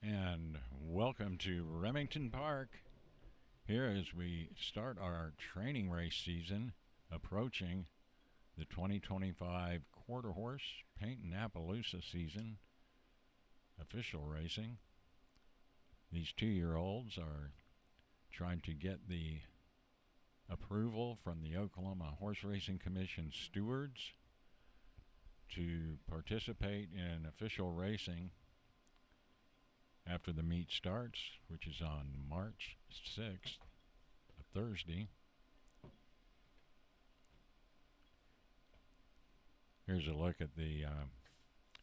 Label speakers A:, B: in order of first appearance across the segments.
A: and welcome to Remington Park. Here, as we start our training race season, approaching the 2025 Quarter Horse Paint and Appaloosa season, official racing. These 2-year-olds are trying to get the approval from the Oklahoma Horse Racing Commission stewards to participate in official racing after the meet starts, which is on March 6th, a Thursday. Here's a look at the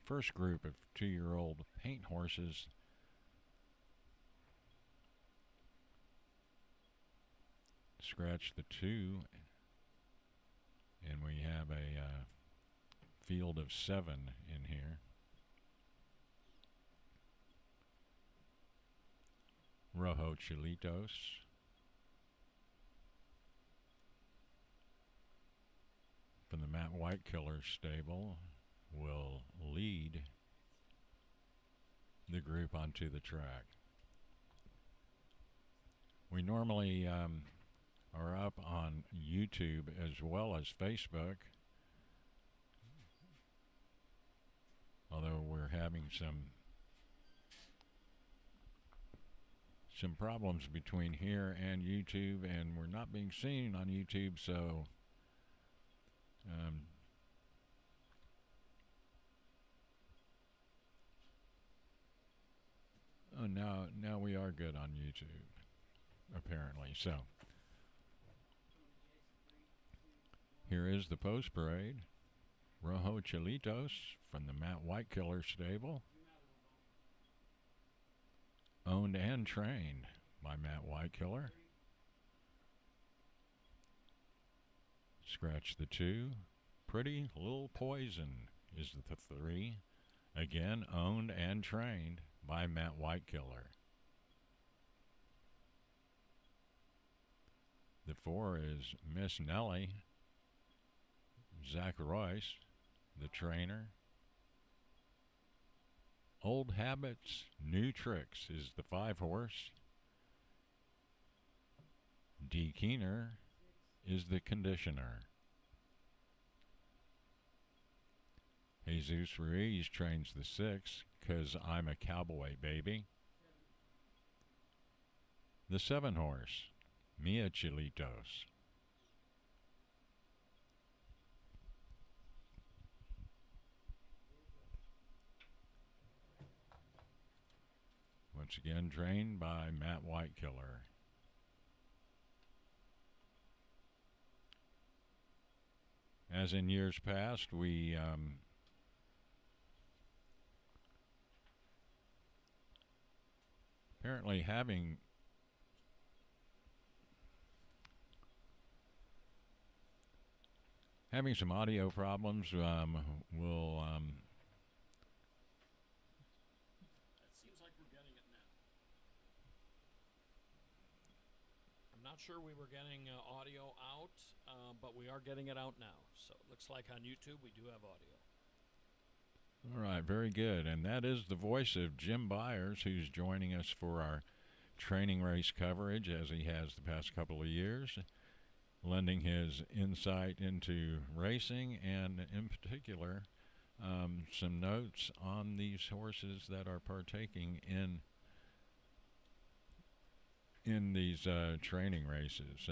A: first group of 2-year-old paint horses. Scratch the 2, and we have a field of 7 in here. Rojo Chilitos, from the Matt White Killer stable, will lead the group onto the track. We normally are up on YouTube as well as Facebook, although we're having some problems between here and YouTube, and we're not being seen on YouTube, so now we are good on YouTube, apparently. So here is the post parade. Rojo Chilitos from the Matt White Killer stable, owned and trained by Matt White Killer. Scratch the 2. Pretty Little Poison is the 3. Again, owned and trained by Matt White Killer. The 4 is Miss Nellie. Zach Royce, the trainer. Old Habits, New Tricks is the 5 horse. D. Keener is the conditioner. Jesus Ruiz trains the 6, 'Cause I'm a Cowboy Baby. The 7 horse, Mia Chilitos. Once again, trained by Matt White Killer. As in years past, we apparently having some audio problems. We'll
B: It seems like we're getting it now. I'm not sure we were getting audio out, but we are getting it out now. So it looks like on YouTube we do have audio.
A: All right, very good. And that is the voice of Jim Byers, who's joining us for our training race coverage, as he has the past couple of years, lending his insight into racing and, in particular, some notes on these horses that are partaking in these training races.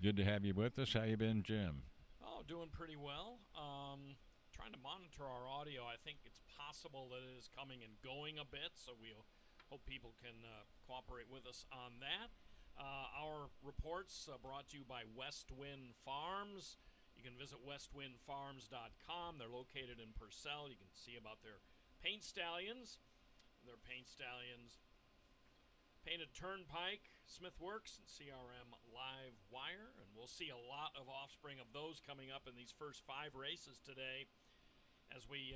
A: Good to have you with us. How you been, Jim?
B: Oh, doing pretty well. Trying to monitor our audio. I think it's possible that it is coming and going a bit, so we'll hope people can cooperate with us on that. Our reports brought to you by West Wind Farms. You can visit westwindfarms.com. They're located in Purcell. You can see about their paint stallions. Their paint stallions Painted Turnpike, Smithworks, and CRM Live Wire. And we'll see a lot of offspring of those coming up in these first 5 races today as we,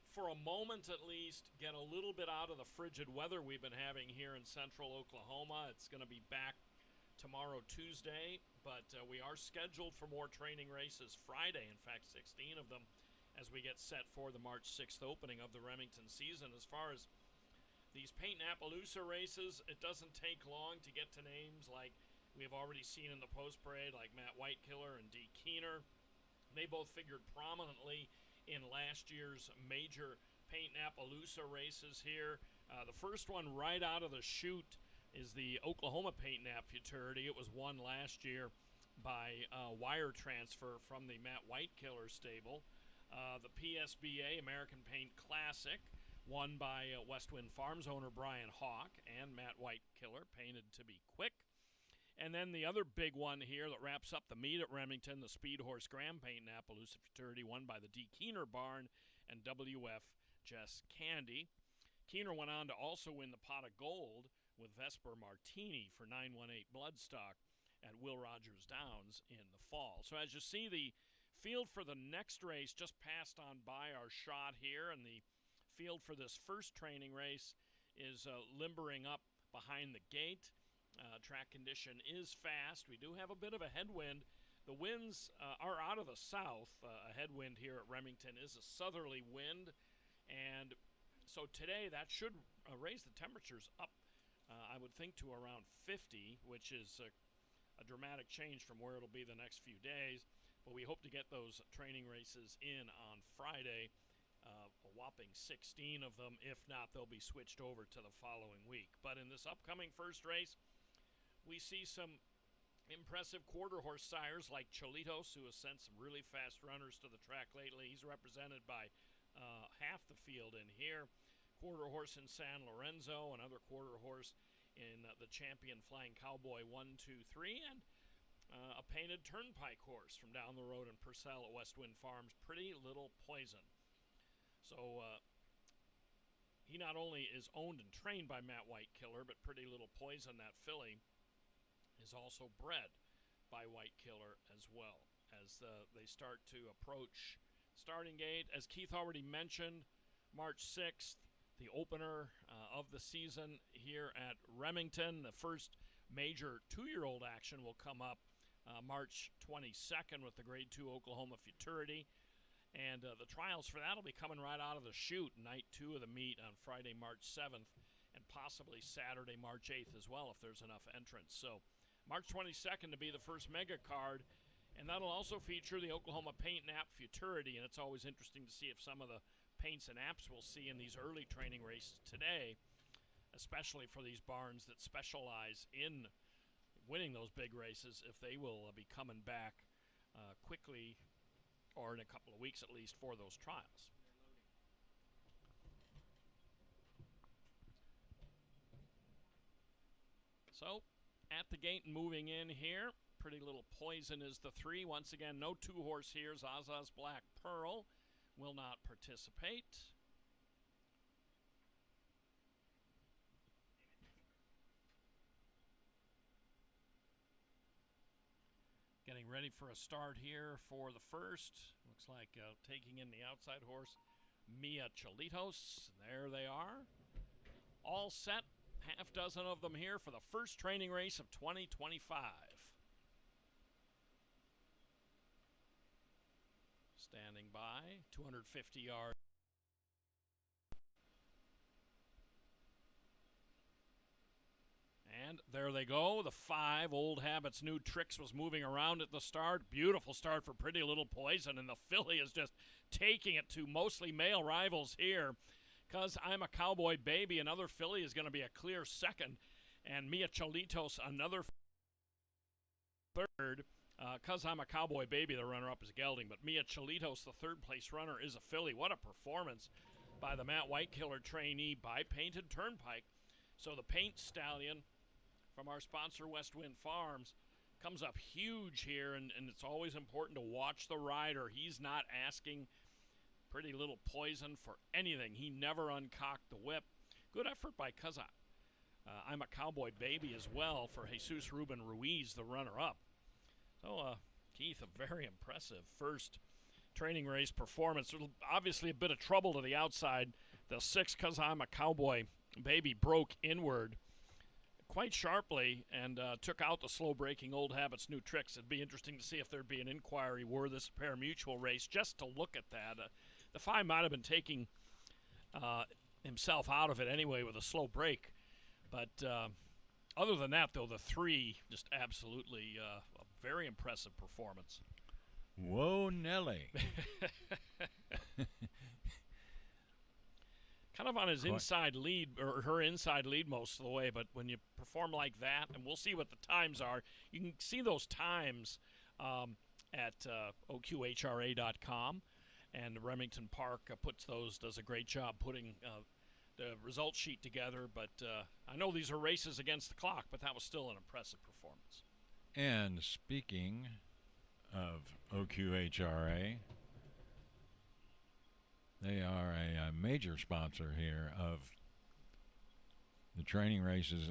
B: for a moment at least, get a little bit out of the frigid weather we've been having here in central Oklahoma. It's going to be back tomorrow, Tuesday, but we are scheduled for more training races Friday, in fact, 16 of them, as we get set for the March 6th opening of the Remington season. As far as these Paint Appaloosa races, it doesn't take long to get to names like we have already seen in the post parade, like Matt Whitekiller and Dee Keener. They both figured prominently in last year's major Paint Appaloosa races here. The first one right out of the chute is the Oklahoma Paint Nap Futurity. It was won last year by wire transfer from the Matt Whitekiller stable. The PSBA American Paint Classic, won by Westwind Farms owner Brian Hawk and Matt Whitekiller, painted to be quick. And then the other big one here that wraps up the meet at Remington, the Speed Horse Graham Paint Appaloosa Futurity, won by the Dee Keener barn and WF Jess Candy. Keener went on to also win the pot of gold with Vesper Martini for 918 Bloodstock at Will Rogers Downs in the fall. So as you see, the field for the next race just passed on by our shot here, and the field for this first training race is limbering up behind the gate. Track condition is fast. We do have a bit of a headwind. The winds are out of the south. A headwind here at Remington is a southerly wind, and so today that should raise the temperatures up, I would think, to around 50, which is a dramatic change from where it'll be the next few days. But we hope to get those training races in on Friday, a whopping 16 of them. If not, they'll be switched over to the following week. But in this upcoming first race, we see some impressive quarter horse sires like Cholitos, who has sent some really fast runners to the track lately. He's represented by half the field in here. Quarter horse in San Lorenzo, another quarter horse in the champion Flying Cowboy 1, 2, 3, and a painted turnpike horse from down the road in Purcell at Westwind Farms, Pretty Little Poison. So he not only is owned and trained by Matt Whitekiller, but Pretty Little Poison, that filly, is also bred by Whitekiller as well, as they start to approach starting gate. As Keith already mentioned, March 6th, the opener of the season here at Remington. The first major two-year-old action will come up March 22nd with the Grade 2 Oklahoma Futurity. And the trials for that will be coming right out of the chute, night 2 of the meet on Friday, March 7th, and possibly Saturday, March 8th as well, if there's enough entrants. So March 22nd to be the first mega card, and that'll also feature the Oklahoma Paint Nap Futurity, and it's always interesting to see if some of the paints and apps we'll see in these early training races today, especially for these barns that specialize in winning those big races, if they will be coming back quickly, or in a couple of weeks at least, for those trials. So, at the gate and moving in here, Pretty Little Poison is the 3. Once again, no two-horse here. Zaza's Black Pearl will not participate. Getting ready for a start here for the first. Looks like taking in the outside horse, Mia Cholitos. There they are. All set. Half dozen of them here for the first training race of 2025. Standing by, 250 yards. And there they go, the 5. Old Habits, New Tricks was moving around at the start. Beautiful start for Pretty Little Poison, and the filly is just taking it to mostly male rivals here. 'Cause I'm a Cowboy Baby, another filly, is going to be a clear second. And Mia Cholitos, another third. 'Cause I'm a Cowboy Baby, the runner-up is gelding. But Mia Cholitos, the third-place runner, is a filly. What a performance by the Matt Whitekiller trainee by Painted Turnpike. So the Paint Stallion from our sponsor, Westwind Farms, comes up huge here, and it's always important to watch the rider. He's not asking Pretty Little Poison for anything. He never uncocked the whip. Good effort by I'm a Cowboy Baby as well for Jesus Ruben Ruiz, the runner-up. So, Keith, a very impressive first training race performance. Obviously a bit of trouble to the outside. The 6, 'Cause I'm a Cowboy Baby, broke inward quite sharply and took out the slow-breaking Old Habits, New Tricks. It'd be interesting to see if there'd be an inquiry were this a pari-mutuel race, just to look at that. The 5 might have been taking himself out of it anyway with a slow break. But other than that, though, the 3 just absolutely a very impressive performance.
A: Whoa, Nelly.
B: Kind of on his
A: Quite.
B: inside lead, or her inside lead most of the way, but when you perform like that, and we'll see what the times are, you can see those times at OQHRA.com, and Remington Park does a great job putting the result sheet together, but I know these are races against the clock, but that was still an impressive performance.
A: And speaking of OQHRA, they are a major sponsor here of the training races,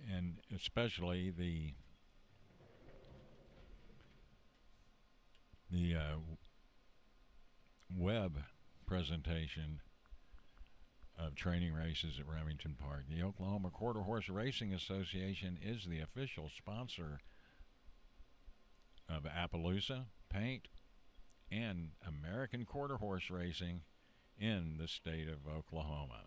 A: and especially the web presentation of training races at Remington Park. The Oklahoma Quarter Horse Racing Association is the official sponsor of Appaloosa, Paint, and American Quarter Horse Racing in the state of Oklahoma.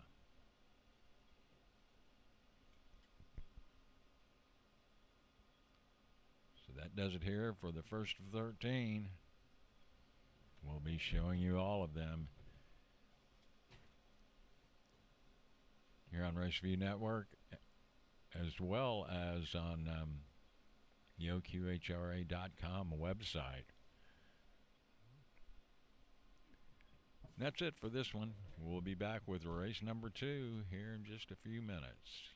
A: So that does it here for the first of 13. We'll be showing you all of them here on RaceView Network, as well as on the OQHRA.com website. That's it for this one. We'll be back with race number 2 here in just a few minutes.